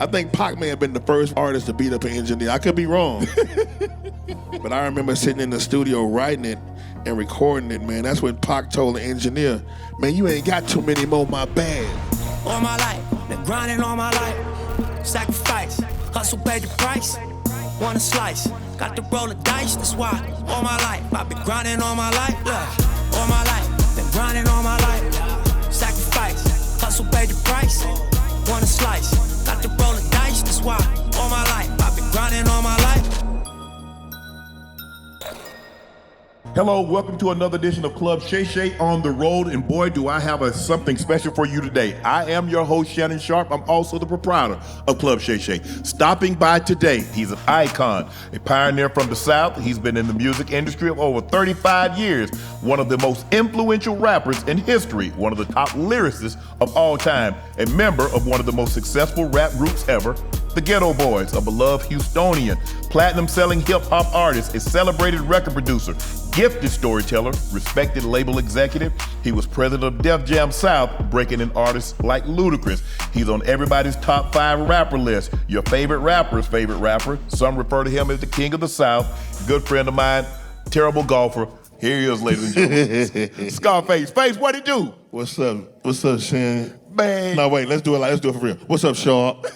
I think Pac may have been the first artist to beat up an engineer. I could be wrong. But I remember sitting in the studio writing it and recording it, man. That's when Pac told the engineer, man, you ain't got too many more, my bad. All my life, been grinding all my life. Sacrifice, hustle paid the price. Want a slice, got to roll the dice, that's why. All my life, I've been grinding all my life. Look, all my life, been grinding all my life. Sacrifice, hustle paid the price. Want a slice, got to roll the dice, that's why. All my life, I've been grinding all my life. Hello, welcome to another edition of Club Shay Shay on the road, and boy, do I have something special for you today. I am your host, Shannon Sharp. I'm also the proprietor of Club Shay Shay. Stopping by today, he's an icon, a pioneer from the South. He's been in the music industry of over 35 years, one of the most influential rappers in history, one of the top lyricists of all time, a member of one of the most successful rap groups ever, the Ghetto Boys, a beloved Houstonian, platinum-selling hip-hop artist, a celebrated record producer, gifted storyteller, respected label executive. He was president of Def Jam South, breaking in artists like Ludacris. He's on everybody's top 5 rapper list. Your favorite rapper's favorite rapper. Some refer to him as the king of the South. Good friend of mine, terrible golfer. Here he is, ladies and gentlemen. Scarface. Face, what he do? What's up? What's up, Shan? Man. No, wait, let's do it for real. What's up, Sharp?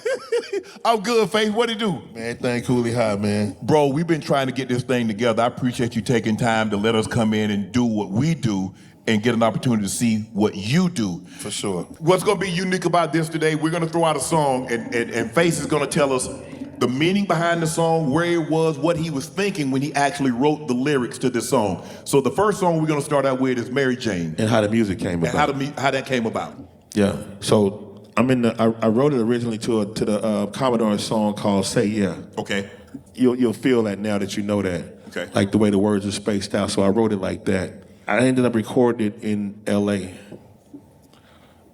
I'm good, Face. What he do? Man, thank Cooley High, man. Bro, we've been trying to get this thing together. I appreciate you taking time to let us come in and do what we do and get an opportunity to see what you do. For sure. What's going to be unique about this today, we're going to throw out a song, and Face is going to tell us the meaning behind the song, where it was, what he was thinking when he actually wrote the lyrics to this song. So the first song we're going to start out with is Mary Jane. And how the music came about. And how that came about. Yeah, so I wrote it originally to the Commodores song called Say Yeah. Okay. You'll feel that now that you know that. Okay. Like the way the words are spaced out, so I wrote it like that. I ended up recording it in L.A.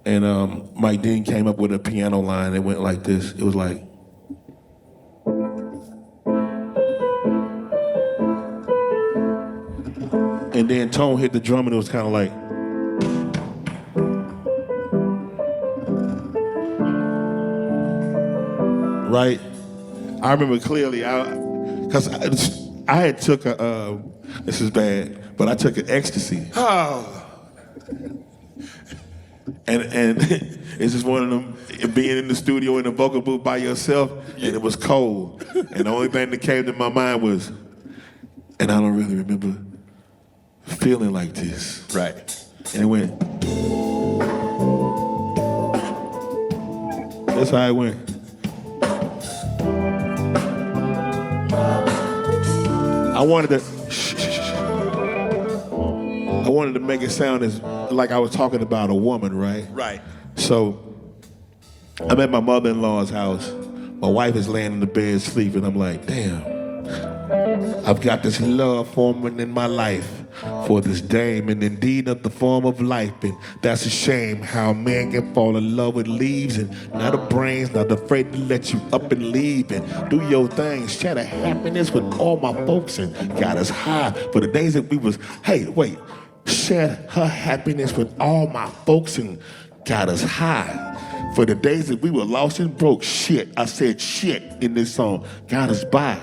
And Mike Dean came up with a piano line that went like this. It was like, and then Tone hit the drum and it was kind of like, right? I remember clearly, because I had took this is bad, but I took an ecstasy. Oh. And it's just one of them, being in the studio in the vocal booth by yourself, and it was cold. And the only thing that came to my mind was, and I don't really remember feeling like this. Right. And it went, that's how it went. I wanted to make it sound as like I was talking about a woman, right? Right. So I'm at my mother-in-law's house. My wife is laying in the bed sleeping. I'm like, damn, I've got this love forming in my life for this dame, and indeed of the form of life. And that's a shame how a man can fall in love with leaves and not a brains, not afraid to let you up and leave and do your thing. Share the happiness with all my folks and got us high for the days that we was, share her happiness with all my folks and got us high for the days that we were lost and broke. Shit, I said shit in this song, got us by.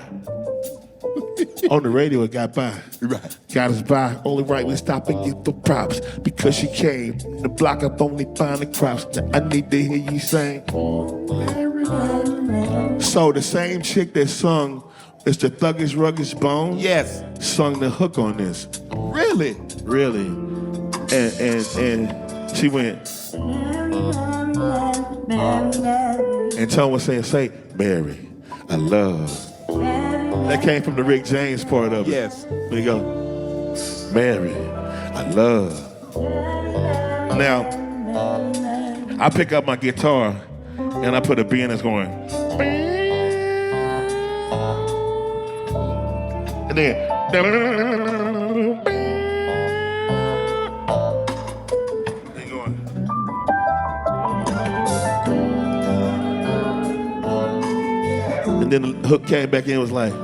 On the radio, it got by. Right. Got us by. Only right, we stop and give the props. Because she came. The block up only find the crops. Now I need to hear you sing. So the same chick that sung It's the Thuggish Ruggish Bone. Yes. Sung the hook on this. Really? Really. And she went. And Tone was saying, say, Mary, I love. That came from the Rick James part of it. Yes. There you go. Mary, I love. Now, I pick up my guitar and I put a B in that's going. And then. They going. And then the hook came back in and was like.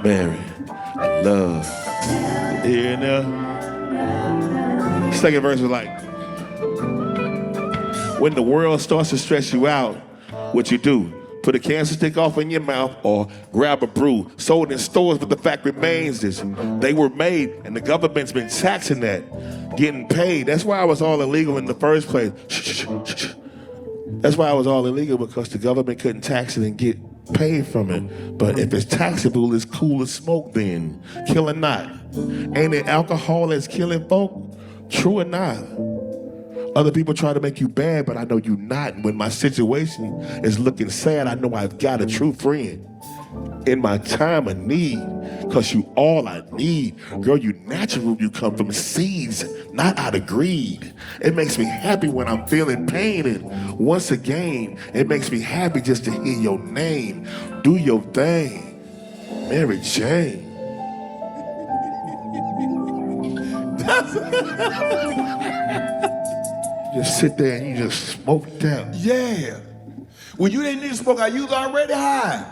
Mary, I love. Here and there. Second verse was like. When the world starts to stress you out, what you do? Put a cancer stick off in your mouth or grab a brew. Sold in stores, but the fact remains this. They were made, and the government's been taxing that, getting paid. That's why it was all illegal in the first place. That's why it was all illegal, because the government couldn't tax it and get paid from it. But if it's taxable, it's cool as smoke then. Kill or not. Ain't it alcohol that's killing folk? True or not? Other people try to make you bad, but I know you not. When my situation is looking sad, I know I've got a true friend in my time of need, because you all I need. Girl, you natural, you come from seeds, not out of greed. It makes me happy when I'm feeling pain, and once again, it makes me happy just to hear your name. Do your thing, Mary Jane. Just sit there and you just smoked out. Yeah. When you didn't need to smoke out, you was already high.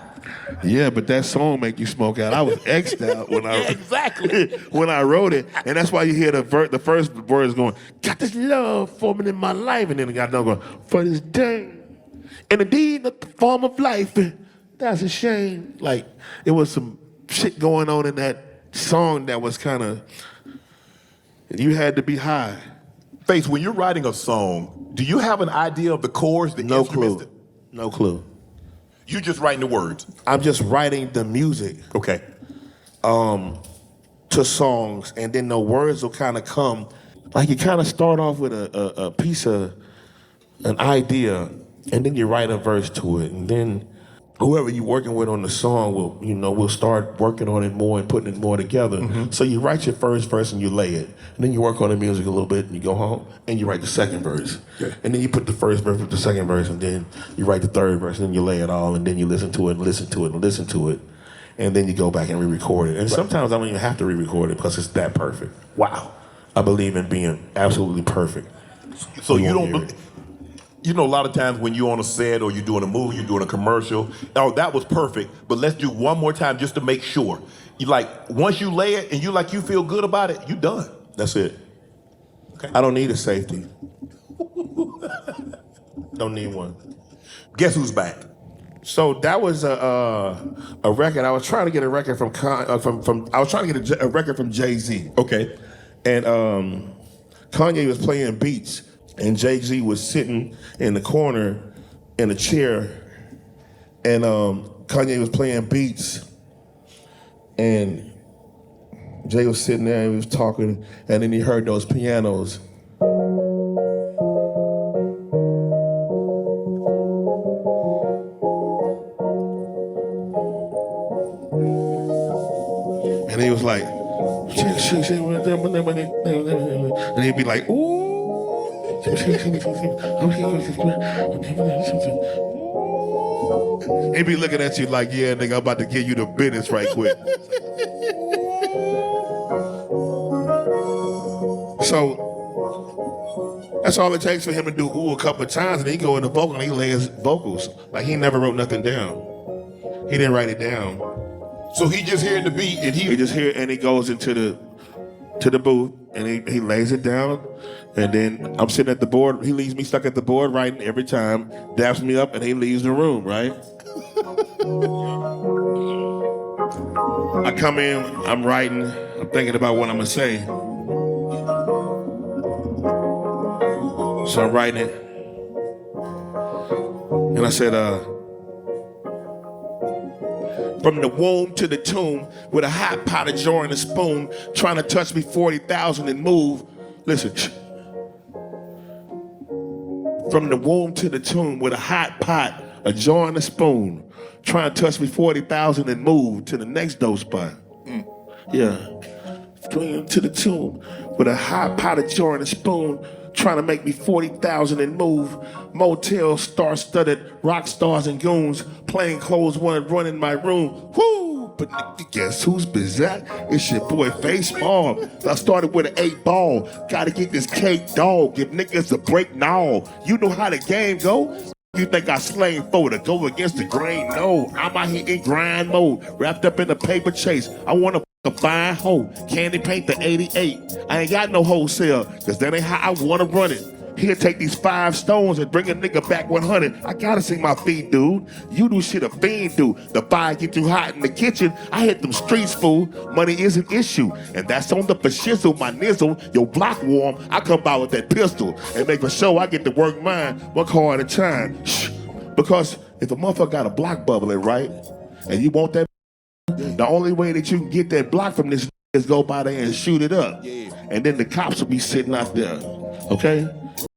Yeah, but that song make you smoke out. I was X'd out when I exactly when I wrote it, and that's why you hear the first words going, "Got this love forming in my life," and then it got another going, "For this day, and indeed the form of life." That's a shame. Like, it was some shit going on in that song that was kind of, you had to be high. Face, when you're writing a song, do you have an idea of the chords? No clue. No clue. You just writing the words? I'm just writing the music. Okay. To songs, and then the words will kind of come. Like, you kind of start off with a piece of an idea, and then you write a verse to it, and then whoever you're working with on the song will start working on it more and putting it more together. Mm-hmm. So you write your first verse and you lay it, and then you work on the music a little bit, and you go home and you write the second verse. Okay. And then you put the first verse with the second verse, and then you write the third verse, and then you lay it all, and then you listen to it and listen to it and listen to it, and then you go back and re-record it. And sometimes I don't even have to re-record it because it's that perfect. Wow. I believe in being absolutely perfect. So you don't. You know, a lot of times when you're on a set or you're doing a movie, you're doing a commercial, oh, that was perfect, but let's do one more time just to make sure. You like, once you lay it and you feel good about it, you done. That's it. Okay. I don't need a safety. Don't need one. Guess who's back? So that was a record. I was trying to get a record from I was trying to get a record from Jay-Z. Okay. And Kanye was playing beats, and Jay-Z was sitting in the corner in a chair, and Kanye was playing beats, and Jay was sitting there and he was talking, and then he heard those pianos. And he was like, and he'd be like, ooh. He'd be looking at you like, yeah, nigga, I'm about to give you the business right quick. So that's all it takes for him to do ooh a couple of times, and he go in the vocal and he lay his vocals. Like, he never wrote nothing down. He didn't write it down. So he just hearing the beat and he just hear, and he goes into the booth and he lays it down, and then I'm sitting at the board. He leaves me stuck at the board writing every time, daps me up, and he leaves the room, right? I come in, I'm writing, I'm thinking about what I'm gonna say. So I'm writing it, and I said, from the womb to the tomb, with a hot pot of joy and a spoon, trying to touch me 40,000 and move. Listen. From the womb to the tomb, with a hot pot, a joy and a spoon, trying to touch me 40,000 and move to the next dope spot. Yeah. Going to the tomb, with a hot pot of joy and a spoon, trying to make me 40,000 and move. Motel, star-studded, rock stars and goons, plain clothes wanted run in my room. Woo! But guess who's bizarre? It's your boy Face Mom. I started with an 8-ball. Gotta get this cake, dog. Give niggas a break now. You know how the game go? You think I slain foe to go against the grain? No, I'm out here in grind mode, wrapped up in a paper chase. I want a fine hoe, candy paint the 88. I ain't got no wholesale, cause that ain't how I wanna run it. He'll take these 5 stones and bring a nigga back 100. I gotta see my feet, dude. You do shit a fiend do. The fire get too hot in the kitchen. I hit them streets, fool. Money is an issue. And that's on the for shizzle, my nizzle. Your block warm, I come by with that pistol. And make for sure I get to work mine, work hard at a time. Shh. Because if a motherfucker got a block bubbling, right? And you want that, the only way that you can get that block from this is go by there and shoot it up. And then the cops will be sitting out there. Okay?